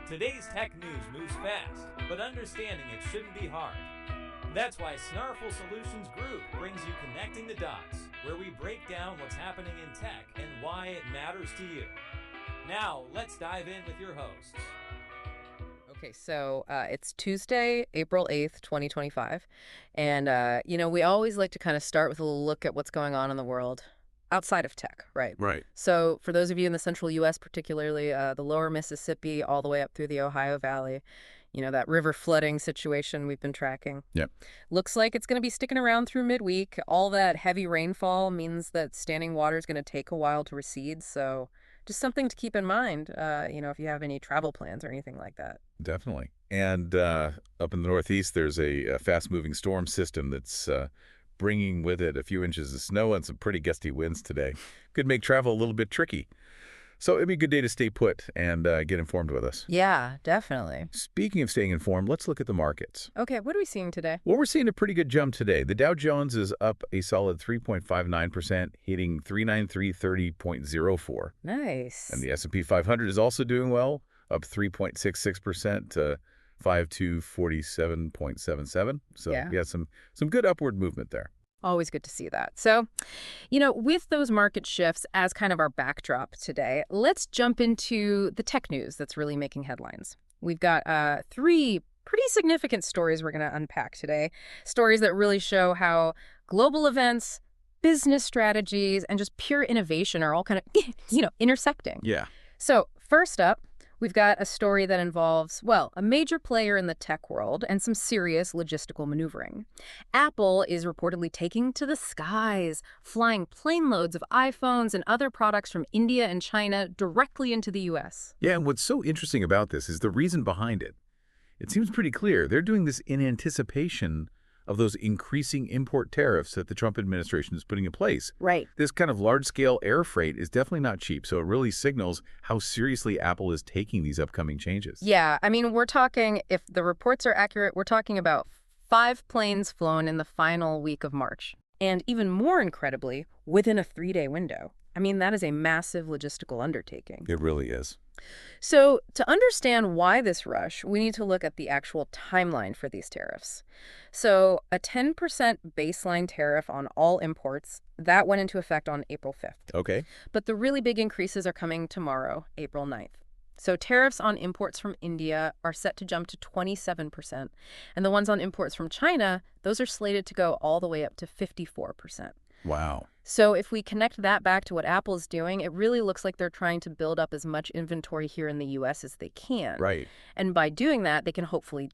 Today's tech news moves fast, but understanding it shouldn't be hard. That's why Snarful Solutions Group brings you Connecting the Dots, where we break down what's happening in tech and why it matters to you. Now, let's dive in with your hosts. Okay, so it's Tuesday, April 8th, 2025. And we always like to kind of start with a little look at what's going on in the world outside of tech, right? Right. So for those of you in the central U.S., particularly the lower Mississippi, all the way up through the Ohio Valley, that river flooding situation we've been tracking. Yep. Looks like it's going to be sticking around through midweek. All that heavy rainfall means that standing water is going to take a while to recede. So just something to keep in mind, if you have any travel plans or anything like that. Definitely. And up in the Northeast, there's a fast-moving storm system that's bringing with it a few inches of snow and some pretty gusty winds today. Could make travel a little bit tricky. So it'd be a good day to stay put and get informed with us. Yeah, definitely. Speaking of staying informed, let's look at the markets. Okay, what are we seeing today? Well, we're seeing a pretty good jump today. The Dow Jones is up a solid 3.59%, hitting 39330.04. Nice. And the S&P 500 is also doing well, up 3.66% to 5247.77. So Yeah. we had some good upward movement there. Always good to see that. So, with those market shifts as kind of our backdrop today, let's jump into the tech news that's really making headlines. We've got three pretty significant stories we're going to unpack today. Stories that really show how global events, business strategies, and just pure innovation are all kind of, intersecting. Yeah. So first up, we've got a story that involves, a major player in the tech world and some serious logistical maneuvering. Apple is reportedly taking to the skies, flying plane loads of iPhones and other products from India and China directly into the U.S. Yeah, and what's so interesting about this is the reason behind it. It seems pretty clear. They're doing this in anticipation of those increasing import tariffs that the Trump administration is putting in place. Right. This kind of large-scale air freight is definitely not cheap, so it really signals how seriously Apple is taking these upcoming changes. Yeah, I mean, we're talking, if the reports are accurate, we're talking about 5 planes flown in the final week of March. And even more incredibly, within a 3-day window. I mean, that is a massive logistical undertaking. It really is. So to understand why this rush, we need to look at the actual timeline for these tariffs. So a 10% baseline tariff on all imports, that went into effect on April 5th. Okay. But the really big increases are coming tomorrow, April 9th. So tariffs on imports from India are set to jump to 27%. And the ones on imports from China, those are slated to go all the way up to 54%. Wow. So if we connect that back to what Apple's doing, it really looks like they're trying to build up as much inventory here in the U.S. as they can. Right. And by doing that, they can hopefully,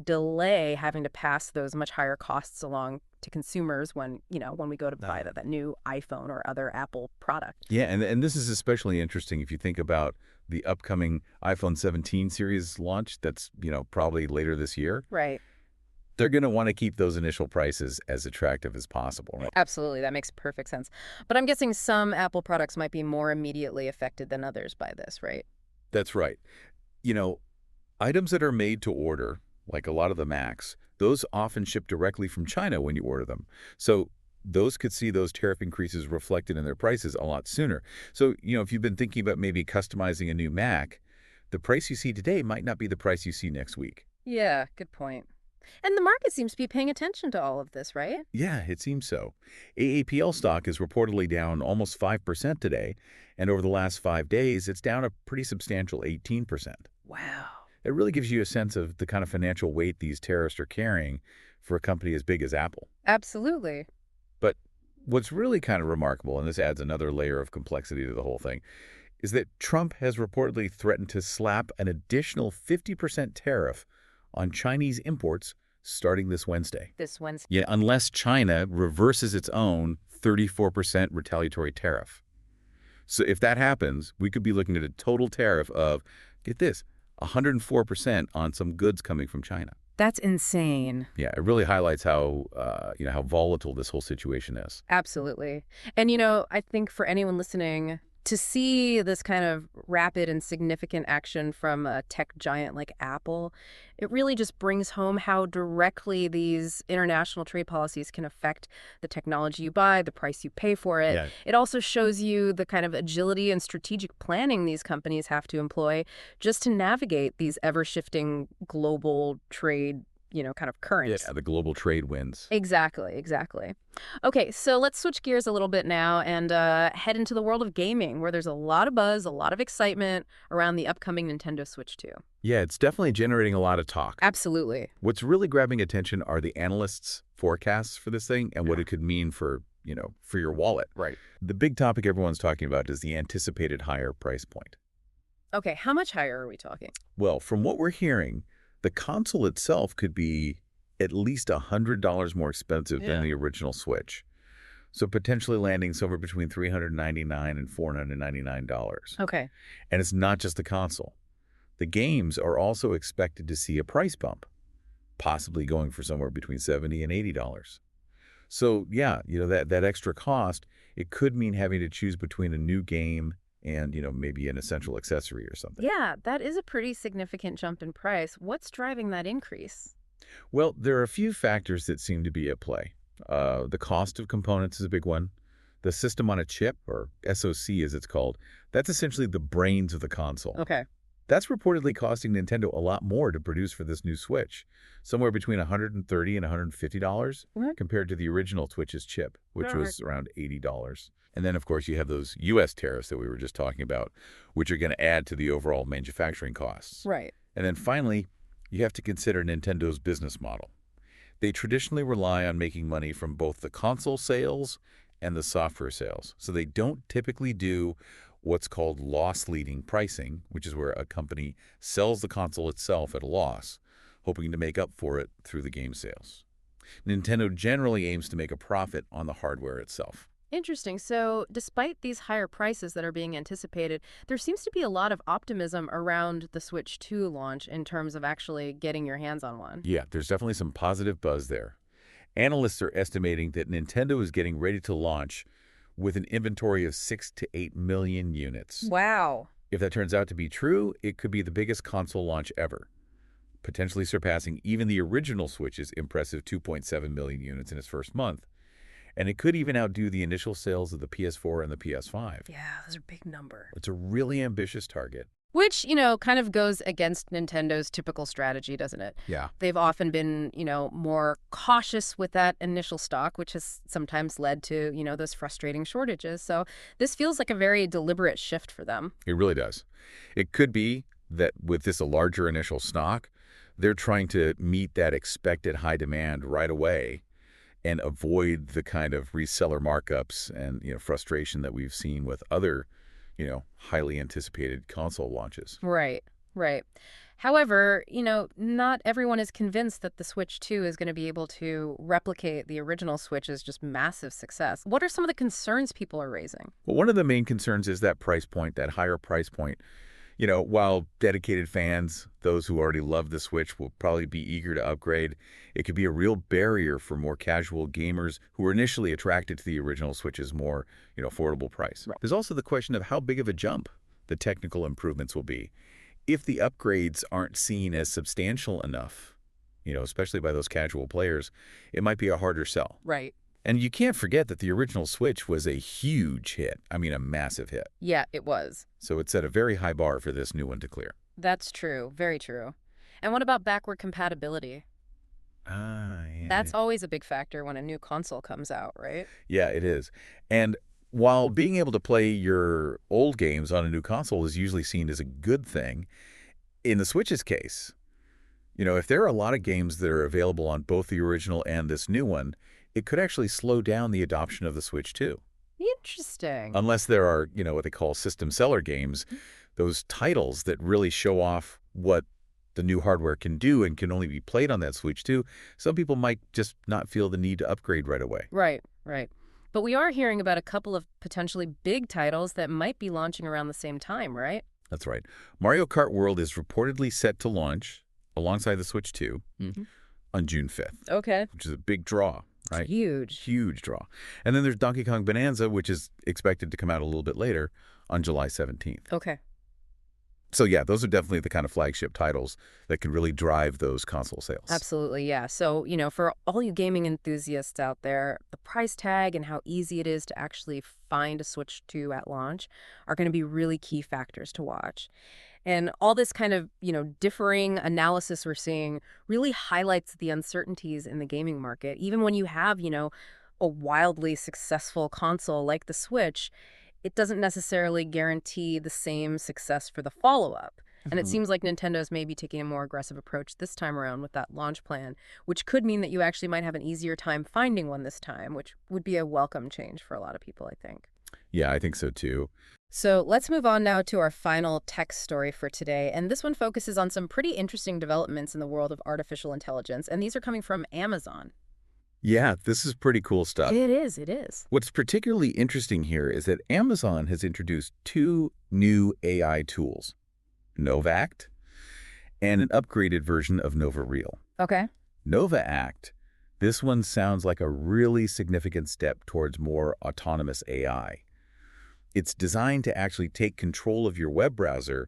delay having to pass those much higher costs along to consumers when we go to buy that new iPhone or other Apple product. Yeah, and this is especially interesting if you think about the upcoming iPhone 17 series launch that's, probably later this year. Right. They're going to want to keep those initial prices as attractive as possible, right? Absolutely. That makes perfect sense. But I'm guessing some Apple products might be more immediately affected than others by this, right? That's right. Items that are made to order, like a lot of the Macs, those often ship directly from China when you order them. So those could see those tariff increases reflected in their prices a lot sooner. So, if you've been thinking about maybe customizing a new Mac, the price you see today might not be the price you see next week. Yeah, good point. And the market seems to be paying attention to all of this, right? Yeah, it seems so. AAPL stock is reportedly down almost 5% today, and over the last 5 days, it's down a pretty substantial 18%. Wow. It really gives you a sense of the kind of financial weight these tariffs are carrying for a company as big as Apple. Absolutely. But what's really kind of remarkable, and this adds another layer of complexity to the whole thing, is that Trump has reportedly threatened to slap an additional 50% tariff on Chinese imports starting this Wednesday. This Wednesday. Yeah, unless China reverses its own 34% retaliatory tariff. So if that happens, we could be looking at a total tariff of, get this, 104% on some goods coming from China. That's insane. Yeah, it really highlights how volatile this whole situation is. Absolutely. And, I think for anyone listening To see this kind of rapid and significant action from a tech giant like Apple, it really just brings home how directly these international trade policies can affect the technology you buy, the price you pay for it. Yeah. It also shows you the kind of agility and strategic planning these companies have to employ just to navigate these ever-shifting global trade, kind of currents. Yeah, the global trade winds. Exactly, exactly. Okay, so let's switch gears a little bit now and head into the world of gaming, where there's a lot of buzz, a lot of excitement around the upcoming Nintendo Switch 2. Yeah, it's definitely generating a lot of talk. Absolutely. What's really grabbing attention are the analysts' forecasts for this thing and what it could mean for, for your wallet. Right. The big topic everyone's talking about is the anticipated higher price point. Okay, how much higher are we talking? Well, from what we're hearing, the console itself could be at least $100 more expensive than the original Switch. So potentially landing somewhere between $399 and $499. Okay. And it's not just the console. The games are also expected to see a price bump, possibly going for somewhere between $70 and $80. So yeah, that extra cost, it could mean having to choose between a new game and, maybe an essential accessory or something. Yeah, that is a pretty significant jump in price. What's driving that increase? Well, there are a few factors that seem to be at play. The cost of components is a big one. The system on a chip, or SoC as it's called, that's essentially the brains of the console. Okay. That's reportedly costing Nintendo a lot more to produce for this new Switch, somewhere between $130 and $150 compared to the original Switch's chip, which was around $80. And then, of course, you have those U.S. tariffs that we were just talking about, which are going to add to the overall manufacturing costs. Right. And then finally, you have to consider Nintendo's business model. They traditionally rely on making money from both the console sales and the software sales. So they don't typically do what's called loss-leading pricing, which is where a company sells the console itself at a loss, hoping to make up for it through the game sales. Nintendo generally aims to make a profit on the hardware itself. Interesting. So despite these higher prices that are being anticipated, there seems to be a lot of optimism around the Switch 2 launch in terms of actually getting your hands on one. Yeah, there's definitely some positive buzz there. Analysts are estimating that Nintendo is getting ready to launch with an inventory of 6 to 8 million units. Wow. If that turns out to be true, it could be the biggest console launch ever, potentially surpassing even the original Switch's impressive 2.7 million units in its first month. And it could even outdo the initial sales of the PS4 and the PS5. Yeah, those are big numbers. It's a really ambitious target. Which, kind of goes against Nintendo's typical strategy, doesn't it? Yeah. They've often been, more cautious with that initial stock, which has sometimes led to, those frustrating shortages. So this feels like a very deliberate shift for them. It really does. It could be that with this larger initial stock, they're trying to meet that expected high demand right away and avoid the kind of reseller markups and frustration that we've seen with other highly anticipated console launches. Right, right. However, not everyone is convinced that the Switch 2 is going to be able to replicate the original Switch's just massive success. What are some of the concerns people are raising? Well, one of the main concerns is that price point, that higher price point. While dedicated fans, those who already love the Switch, will probably be eager to upgrade, it could be a real barrier for more casual gamers who were initially attracted to the original Switch's more, affordable price. Right. There's also the question of how big of a jump the technical improvements will be. If the upgrades aren't seen as substantial enough, especially by those casual players, it might be a harder sell. Right. And you can't forget that the original Switch was a huge hit. I mean, a massive hit. Yeah, it was. So it set a very high bar for this new one to clear. That's true. Very true. And what about backward compatibility? Yeah. That's always a big factor when a new console comes out, right? Yeah, it is. And while being able to play your old games on a new console is usually seen as a good thing, in the Switch's case, if there are a lot of games that are available on both the original and this new one, it could actually slow down the adoption of the Switch too. Interesting. Unless there are, what they call system seller games, those titles that really show off what the new hardware can do and can only be played on that Switch too, some people might just not feel the need to upgrade right away. Right, right. But we are hearing about a couple of potentially big titles that might be launching around the same time, right? That's right. Mario Kart World is reportedly set to launch alongside the Switch 2 on June 5th. Okay. Which is a big draw. Right? Huge. Huge draw. And then there's Donkey Kong Bonanza, which is expected to come out a little bit later on July 17th. Okay. So yeah, those are definitely the kind of flagship titles that can really drive those console sales. Absolutely, yeah. So, for all you gaming enthusiasts out there, the price tag and how easy it is to actually find a Switch 2 at launch are going to be really key factors to watch. And all this kind of, differing analysis we're seeing really highlights the uncertainties in the gaming market. Even when you have, a wildly successful console like the Switch, it doesn't necessarily guarantee the same success for the follow-up. And it seems like Nintendo's maybe taking a more aggressive approach this time around with that launch plan, which could mean that you actually might have an easier time finding one this time, which would be a welcome change for a lot of people, I think. Yeah, I think so too. So let's move on now to our final tech story for today. And this one focuses on some pretty interesting developments in the world of artificial intelligence. And these are coming from Amazon. Yeah, this is pretty cool stuff. It is. What's particularly interesting here is that Amazon has introduced 2 new AI tools, NovaAct and an upgraded version of NovaReal. Okay. NovaAct, this one sounds like a really significant step towards more autonomous AI. It's designed to actually take control of your web browser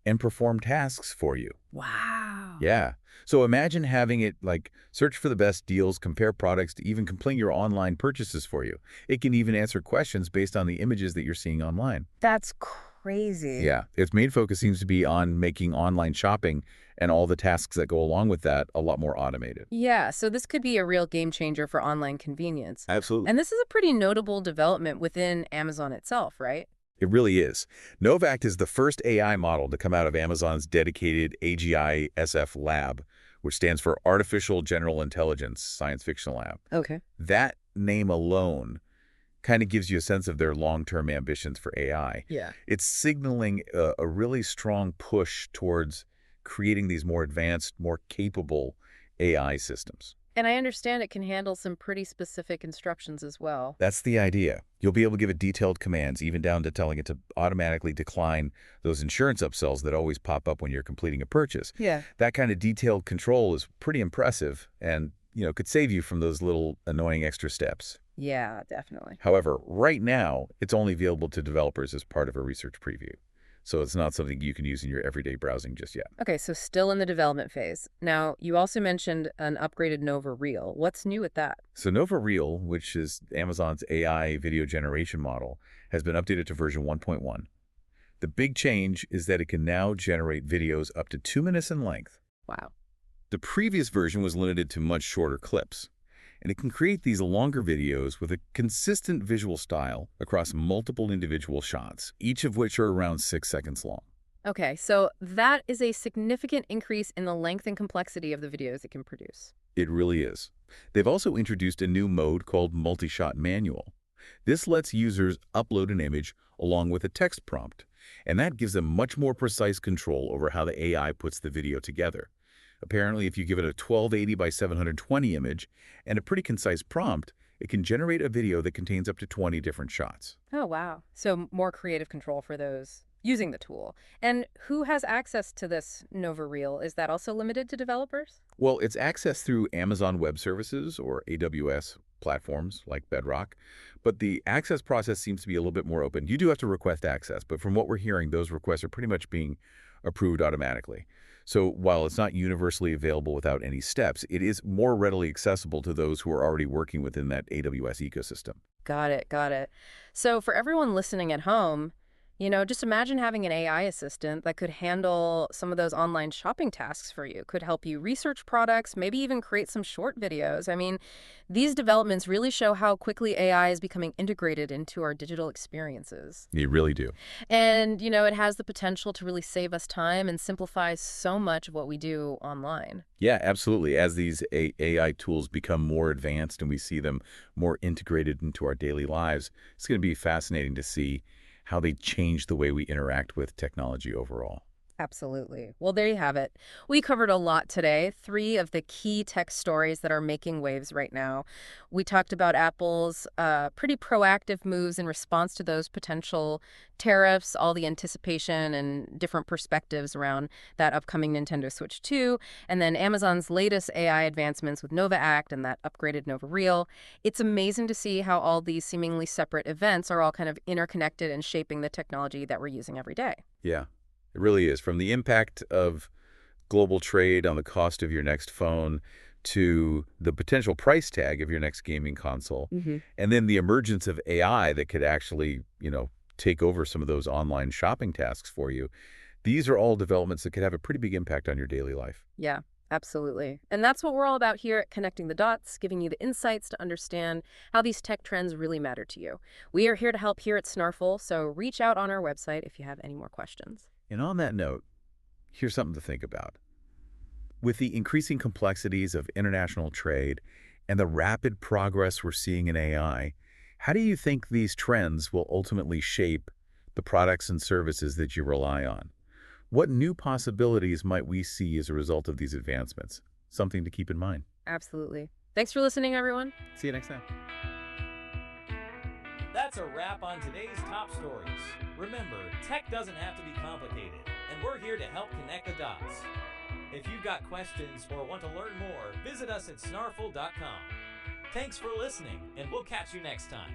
and perform tasks for you. Wow. Yeah. So imagine having it search for the best deals, compare products, to even complete your online purchases for you. It can even answer questions based on the images that you're seeing online. That's crazy. Yeah. Its main focus seems to be on making online shopping and all the tasks that go along with that a lot more automated. Yeah, so this could be a real game changer for online convenience. Absolutely. And this is a pretty notable development within Amazon itself, right? It really is. NovaAct is the first AI model to come out of Amazon's dedicated AGI SF lab, which stands for Artificial General Intelligence Science Fiction Lab. Okay. That name alone kind of gives you a sense of their long-term ambitions for AI. Yeah. It's signaling a really strong push towards creating these more advanced, more capable AI systems. And I understand it can handle some pretty specific instructions as well. That's the idea. You'll be able to give it detailed commands, even down to telling it to automatically decline those insurance upsells that always pop up when you're completing a purchase. Yeah. That kind of detailed control is pretty impressive and, could save you from those little annoying extra steps. Yeah, definitely. However, right now, it's only available to developers as part of a research preview. So it's not something you can use in your everyday browsing just yet. Okay, so still in the development phase. Now, you also mentioned an upgraded NovaReal. What's new with that? So NovaReal, which is Amazon's AI video generation model, has been updated to version 1.1. The big change is that it can now generate videos up to 2 minutes in length. Wow. The previous version was limited to much shorter clips, and it can create these longer videos with a consistent visual style across multiple individual shots, each of which are around 6 seconds long. Okay, so that is a significant increase in the length and complexity of the videos it can produce. It really is. They've also introduced a new mode called Multi-Shot Manual. This lets users upload an image along with a text prompt, and that gives them much more precise control over how the AI puts the video together. Apparently, if you give it a 1280 by 720 image and a pretty concise prompt, it can generate a video that contains up to 20 different shots. Oh, wow. So more creative control for those using the tool. And who has access to this NovaReal? Is that also limited to developers? Well, it's accessed through Amazon Web Services or AWS platforms like Bedrock, but the access process seems to be a little bit more open. You do have to request access, but from what we're hearing, those requests are pretty much being approved automatically. So while it's not universally available without any steps, it is more readily accessible to those who are already working within that AWS ecosystem. Got it. So for everyone listening at home, just imagine having an AI assistant that could handle some of those online shopping tasks for you, could help you research products, maybe even create some short videos. I mean, these developments really show how quickly AI is becoming integrated into our digital experiences. You really do. And, it has the potential to really save us time and simplify so much of what we do online. Yeah, absolutely. As these AI tools become more advanced and we see them more integrated into our daily lives, it's going to be fascinating to see how they change the way we interact with technology overall. Absolutely. Well, there you have it. We covered a lot today. Three of the key tech stories that are making waves right now. We talked about Apple's pretty proactive moves in response to those potential tariffs, all the anticipation and different perspectives around that upcoming Nintendo Switch 2, and then Amazon's latest AI advancements with Nova Act and that upgraded Nova Reel. It's amazing to see how all these seemingly separate events are all kind of interconnected and shaping the technology that we're using every day. Yeah, it really is. From the impact of global trade on the cost of your next phone to the potential price tag of your next gaming console, and then the emergence of AI that could actually, take over some of those online shopping tasks for you. These are all developments that could have a pretty big impact on your daily life. Yeah, absolutely. And that's what we're all about here at Connecting the Dots, giving you the insights to understand how these tech trends really matter to you. We are here to help here at Snarful, so reach out on our website if you have any more questions. And on that note, here's something to think about. With the increasing complexities of international trade and the rapid progress we're seeing in AI, how do you think these trends will ultimately shape the products and services that you rely on? What new possibilities might we see as a result of these advancements? Something to keep in mind. Absolutely. Thanks for listening, everyone. See you next time. That's a wrap on today's top stories. Remember, tech doesn't have to be complicated, and we're here to help connect the dots. If you've got questions or want to learn more, visit us at snarful.com. Thanks for listening, and we'll catch you next time.